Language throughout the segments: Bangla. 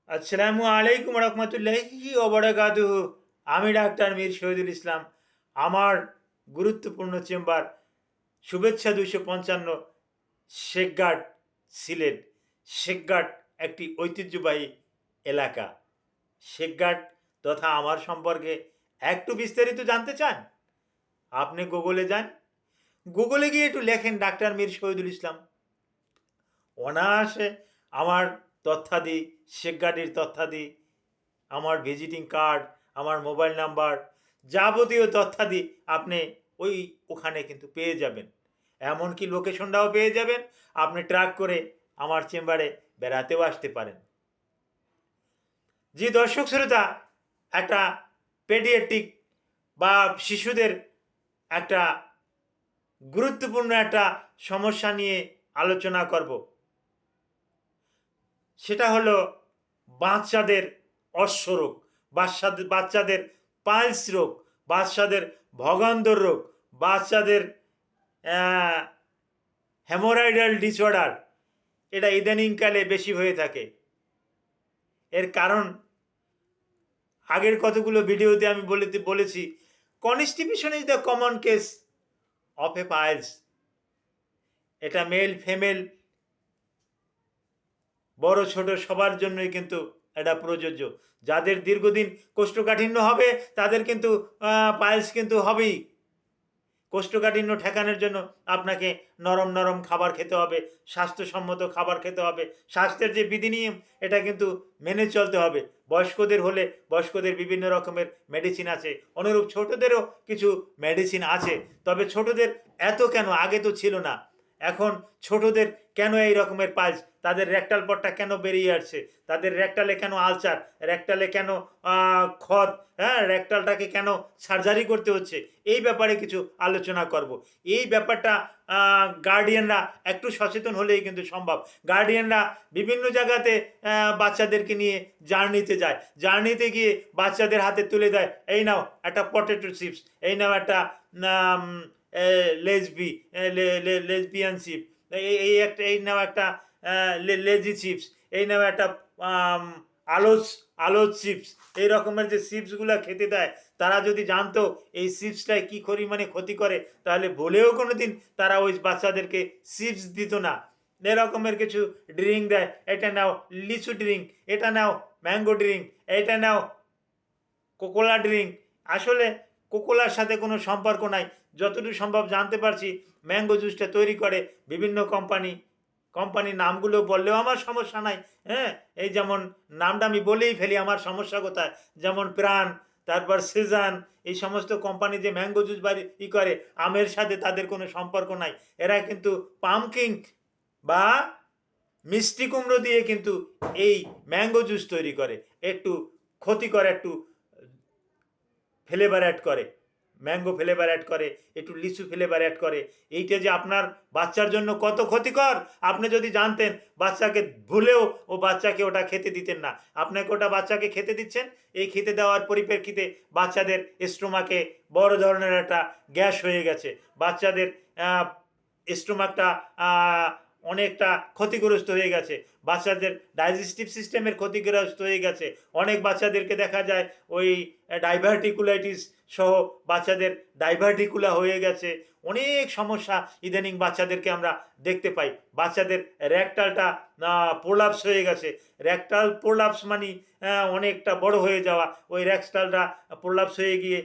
আসসালামু আলাইকুম রহমতুল্লাহি ওবরাকাতুহু। আমি ডাক্তার মীর শহীদুল ইসলাম। আমার গুরুত্বপূর্ণ চেম্বার শুভেচ্ছা 255, শেখঘাট, সিলেট। শেখঘাট একটি ঐতিহ্যবাহী এলাকা। শেখঘাট তথা আমার সম্পর্কে একটু বিস্তারিত জানতে চান? আপনি গুগলে যান, গুগলে গিয়ে একটু লেখেন ডাক্তার মীর শহীদুল ইসলাম। অনায়াসে আমার তথ্যাদি, শেখঘাটের তথ্যাদি, আমার ভিজিটিং কার্ড, আমার মোবাইল নাম্বার, যাবতীয় তথ্যাদি আপনি ওখানে কিন্তু পেয়ে যাবেন। এমনকি লোকেশনটাও পেয়ে যাবেন। আপনি ট্র্যাক করে আমার চেম্বারে বেড়াতেও আসতে পারেন। যে দর্শক শ্রোতা, একটা পেডিয়াট্রিক বা শিশুদের একটা গুরুত্বপূর্ণ একটা সমস্যা নিয়ে আলোচনা করব। সেটা হলো বাচ্চাদের অশ্বরোগ, বাচ্চাদের পাইলস রোগ, বাচ্চাদের ভগান্তর রোগ, বাচ্চাদের হেমোরয়েডাল ডিসঅর্ডার। এটা ইদানিংকালে বেশি হয়ে থাকে। এর কারণ আগের কতগুলো ভিডিওতে আমি বলেছি, constipation is the common case of A piles. এটা মেল ফিমেল, বড় ছোট সবার জন্যই কিন্তু এটা প্রযোজ্য। যাদের দীর্ঘদিন কোষ্ঠকাঠিন্য হবে তাদের কিন্তু পাইলস কিন্তু হবেই। কোষ্ঠকাঠিন্য ঠেকানোর জন্য আপনাকে নরম নরম খাবার খেতে হবে, স্বাস্থ্যসম্মত খাবার খেতে হবে। স্বাস্থ্যের যে বিধিনিয়ম, এটা কিন্তু মেনে চলতে হবে। বয়স্কদের হলে বয়স্কদের বিভিন্ন রকমের মেডিসিন আছে, অনুরূপ ছোটদেরও কিছু মেডিসিন আছে। তবে ছোটদের এত কেন, আগে তো ছিল না। এখন ছোটদের কেন এই রকমের পাইলস, তাদের রেকটাল পটটা কেন বেরিয়ে আসছে, তাদের রেকটালে কেন আলসার, রেকটালে কেন ক্ষত, হ্যাঁ, রেকটালটাকে কেন সার্জারি করতে হচ্ছে, এই ব্যাপারে কিছু আলোচনা করব। এই ব্যাপারটা গার্ডিয়ানরা একটু সচেতন হলেই কিন্তু সম্ভব। গার্ডিয়ানরা বিভিন্ন জায়গাতে বাচ্চাদেরকে নিয়ে জার্নিতে যায়, জার্নিতে গিয়ে বাচ্চাদের হাতে তুলে দেয়, এই নাও একটা পটেটো চিপস, এই নাও একটা লেসবিয়ান চিপস, এই নাও একটা লেজি চিপস, এই নাও একটা আলোচ চিপস। এই রকমের যে চিপসগুলো খেতে দেয়, তারা যদি জানতো এই চিপসটায় কী পরিমাণে ক্ষতি করে, তাহলে বলেও কোনো দিন তারা ওই বাচ্চাদেরকে চিপস দিত না। এরকমের কিছু ড্রিঙ্ক দেয়, এটা নাও লিচু ড্রিঙ্ক, এটা নাও ম্যাঙ্গো ড্রিঙ্ক, এটা নাও কোকোলা ড্রিঙ্ক। আসলে কোকোলার সাথে কোনো সম্পর্ক নাই। যতটুকু সম্ভব জানতে পারছি, ম্যাঙ্গো জুসটা তৈরি করে বিভিন্ন কোম্পানির নামগুলো বললেও আমার সমস্যা নাই। হ্যাঁ, এই যেমন নামটা আমি বলেই ফেলি, আমার সমস্যা কোথায়। যেমন প্রাণ, তারপর সিজান, এই সমস্ত কোম্পানি যে ম্যাঙ্গো জুস করে, আমের সাথে তাদের কোনো সম্পর্ক নাই। এরা কিন্তু পামকিন বা মিষ্টি কুমড়ো দিয়ে কিন্তু এই ম্যাঙ্গো জুস তৈরি করে। একটু ক্ষতিকর, একটু ফ্লেভার অ্যাড করে, ম্যাঙ্গো ফ্লেভার অ্যাড করে, একটু লিচু ফ্লেভার অ্যাড করে। এইটা যে আপনার বাচ্চার জন্য কত ক্ষতিকর, আপনি যদি জানতেন, বাচ্চাকে ভুলেও বাচ্চাকে ওটা খেতে দিতেন না। আপনাকে ওটা বাচ্চাকে খেতে দিচ্ছেন, এই খেতে দেওয়ার পরিপ্রেক্ষিতে বাচ্চাদের স্টোমাকে বড় ধরনের একটা গ্যাস হয়ে গেছে, বাচ্চাদের স্টোমাকটা অনেকটা ক্ষতিগ্রস্ত হয়ে গেছে, বাচ্চাদের ডাইজেস্টিভ সিস্টেমের ক্ষতিগ্রস্ত হয়ে গেছে। অনেক বাচ্চাদেরকে দেখা যায় ওই ডাইভার্টিকুলাইটিস সহ বাচ্চাদের ডাইভার্টিকুলা হয়ে গেছে। অনেক সমস্যা ইদানিং বাচ্চাদেরকে আমরা দেখতে পাই। বাচ্চাদের রেকটালটা প্রোলাপস হয়ে গেছে। রেকটাল প্রোলাপস মানে অনেকটা বড় হয়ে যাওয়া। ওই রেকটালটা প্রোলাপস হয়ে গিয়ে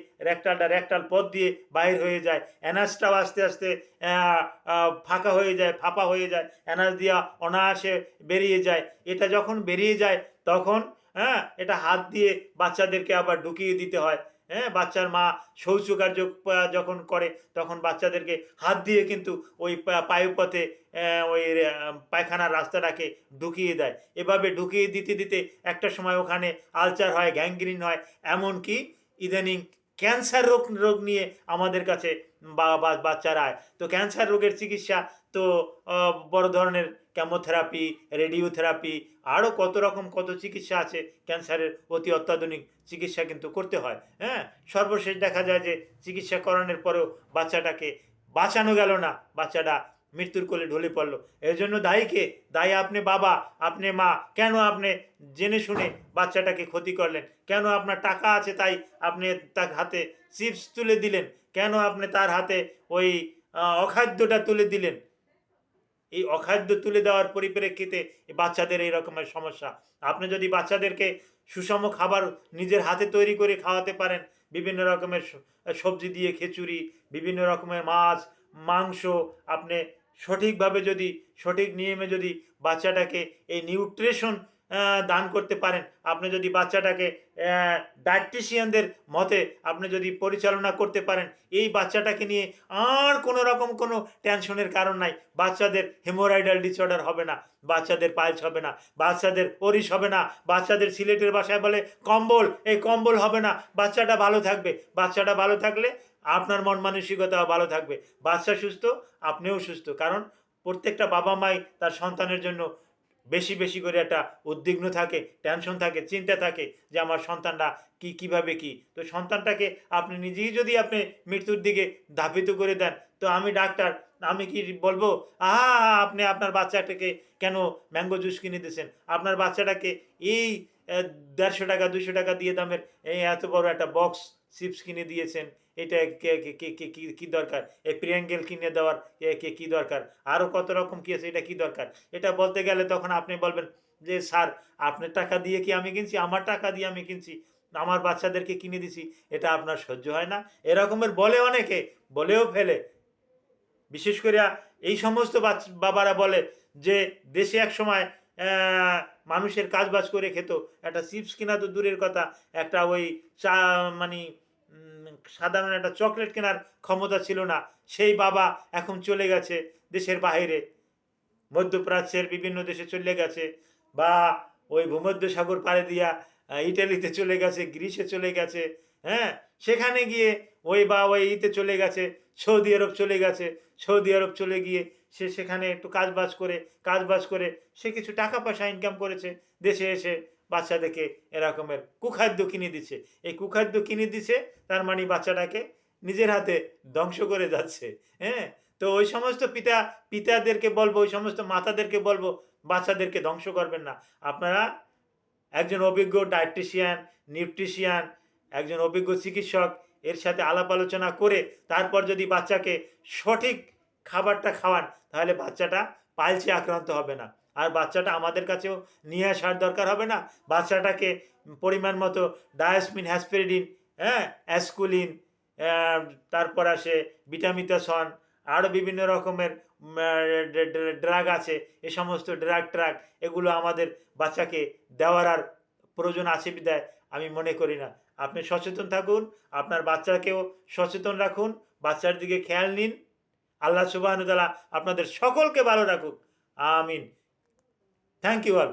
রেকটাল পথ দিয়ে বাইর হয়ে যায়। অ্যানাসটাও আস্তে আস্তে ফাঁকা হয়ে যায়, ফাঁপা হয়ে যায়, অ্যানাস দিয়া অনায়াসে বেরিয়ে যায়। এটা যখন বেরিয়ে যায় তখন এটা হাত দিয়ে বাচ্চাদেরকে আবার ঢুকিয়ে দিতে হয়। হ্যাঁ, বাচ্চার মা শৌচকার্য যখন করে তখন বাচ্চাদেরকে হাত দিয়ে কিন্তু ওই পায়ুপথে ওই পায়খানার রাস্তাটাকে ঢুকিয়ে দেয়। এভাবে ঢুকিয়ে দিতে দিতে একটা সময় ওখানে আলসার হয়, গ্যাংগ্রিন হয়, এমনকি ইদানিং ক্যান্সার রোগ নিয়ে আমাদের কাছে বাচ্চারা আয়। তো ক্যান্সার রোগের চিকিৎসা তো বড় ধরনের কেমোথেরাপি, রেডিওথেরাপি, আরও কত চিকিৎসা আছে। ক্যান্সারের অতি অত্যাধুনিক চিকিৎসা কিন্তু করতে হয়। হ্যাঁ, সর্বশেষ দেখা যায় যে চিকিৎসা করানোর পরেও বাচ্চাটাকে বাঁচানো গেল না, বাচ্চাটা মৃত্যুর কোলে ঢলে পড়লো। এর জন্য দায়ী কে? দায়ী আপনি বাবা, আপনি মা। কেন আপনি জেনে শুনে বাচ্চাটাকে ক্ষতি করলেন? কেন আপনার টাকা আছে তাই আপনি তার হাতে চিপস তুলে দিলেন? কেন আপনি তার হাতে ওই অখাদ্যটা তুলে দিলেন? এই অখাদ্য তুলে দেওয়ার পরিপ্রেক্ষিতে বাচ্চাদের এই রকমের সমস্যা। আপনি যদি বাচ্চাদেরকে সুষম খাবার নিজের হাতে তৈরি করে খাওয়াতে পারেন, বিভিন্ন রকমের সবজি দিয়ে খিচুড়ি, বিভিন্ন রকমের মাছ, মাংস, আপনি সঠিকভাবে যদি সঠিক নিয়মে যদি বাচ্চাটাকে এই নিউট্রিশন দান করতে পারেন, আপনি যদি বাচ্চাটাকে ডায়েটিশিয়ানদের মতে আপনি যদি পরিচালনা করতে পারেন, এই বাচ্চাটাকে নিয়ে আর কোনো রকম কোনো টেনশনের কারণ নাই। বাচ্চাদের হেমোরয়েডাল ডিসঅর্ডার হবে না, বাচ্চাদের পাইলস হবে না, বাচ্চাদের ওরিস হবে না, বাচ্চাদের সিলেটের ভাষায় বলে কম্বল, এই কম্বল হবে না। বাচ্চাটা ভালো থাকবে। বাচ্চাটা ভালো থাকলে আপনার মন মানসিকতাও ভালো থাকবে। বাচ্চা সুস্থ, আপনিও সুস্থ। কারণ প্রত্যেকটা বাবা মাই তার সন্তানের জন্য বেশি বেশি করে একটা উদ্বিগ্ন থাকে, টেনশন থাকে, চিন্তা থাকে যে আমার সন্তানরা কিভাবে কি। তো সন্তানটাকে আপনি নিজেই যদি আপনি মৃত্যুর দিকে ধাবিত করে দেন, তো আমি ডাক্তার, আমি কি বলবো আপনি আপনার বাচ্চাটাকে কেন ম্যাঙ্গো জুস কিনে দিয়েছেন, আপনার বাচ্চাটাকে এই 150 টাকা 200 টাকা দিয়ে দামের এই এত বড় একটা বক্স চিপস কিনে দিয়েছেন, এটা কি দরকার? এই প্রিয়াঙ্গেল কিনে দেওয়ার কি দরকার? আরও কত রকম কি আছে, এটা কি দরকার? এটা বলতে গেলে তখন আপনি বলবেন যে স্যার আপনার টাকা দিয়ে কি আমি কিনছি? আমার টাকা দিয়ে আমি কিনছি, আমার বাচ্চাদেরকে কিনে দিছি, এটা আপনার সহ্য হয় না? এরকমের বলে অনেকে, বলেও ফেলে। বিশেষ করে এই সমস্ত বাবারা বলে যে দেশে এক সময় মানুষের কাজবাজ করে খেত, একটা চিপস কেনা তো দূরের কথা, একটা ওই চা মানে সাধারণ একটা চকলেট কেনার ক্ষমতা ছিল না। সেই বাবা এখন চলে গেছে দেশের বাইরে, মধ্যপ্রাচ্যের বিভিন্ন দেশে চলে গেছে, বা ওই ভূমধ্যসাগর পাড়ে দিয়া ইটালিতে চলে গেছে, গ্রিসে চলে গেছে, হ্যাঁ, সেখানে গিয়ে ওই ইতে চলে গেছে, সৌদি আরব চলে গেছে। সৌদি আরব চলে গিয়ে সে সেখানে একটু কাজবাজ করে সে কিছু টাকা পয়সা ইনকাম করেছে, দেশে এসে বাচ্চাদেরকে এরকমের কুখাদ্য কিনে দিচ্ছে। এই কুখাদ্য কিনে দিচ্ছে, তার মানে বাচ্চাটাকে নিজের হাতে ধ্বংস করে যাচ্ছে। হ্যাঁ, তো ওই সমস্ত পিতাদেরকে বলবো, ওই সমস্ত মাতাদেরকে বলবো, বাচ্চাদেরকে ধ্বংস করবেন না। আপনারা একজন অভিজ্ঞ ডায়েটিশিয়ান, নিউট্রিশিয়ান, একজন অভিজ্ঞ চিকিৎসক এর সাথে আলাপ আলোচনা করে তারপর যদি বাচ্চাকে সঠিক খাবারটা খাওয়ান, তাহলে বাচ্চাটা পাইলসে আক্রান্ত হবে না। আর বাচ্চাটা আমাদের কাছেও নিয়ে আসার দরকার হবে না। বাচ্চাটাকে পরিমাণ মতো ডায়াসমিন, হ্যাসপেরিডিন, হ্যাঁ, অ্যাসকুলিন, তারপর আসে ভিটামিতাসন, আরও বিভিন্ন রকমের ড্রাগ আছে। এ সমস্ত ড্রাগ এগুলো আমাদের বাচ্চাকে দেওয়ার আর প্রয়োজন আছে বিধায় আমি মনে করি না। আপনি সচেতন থাকুন, আপনার বাচ্চাকেও সচেতন রাখুন, বাচ্চার দিকে খেয়াল নিন। আল্লাহ সুবহানাহু ওয়া তাআলা আপনাদের সকলকে ভালো রাখুক। আমিন। Thank you all.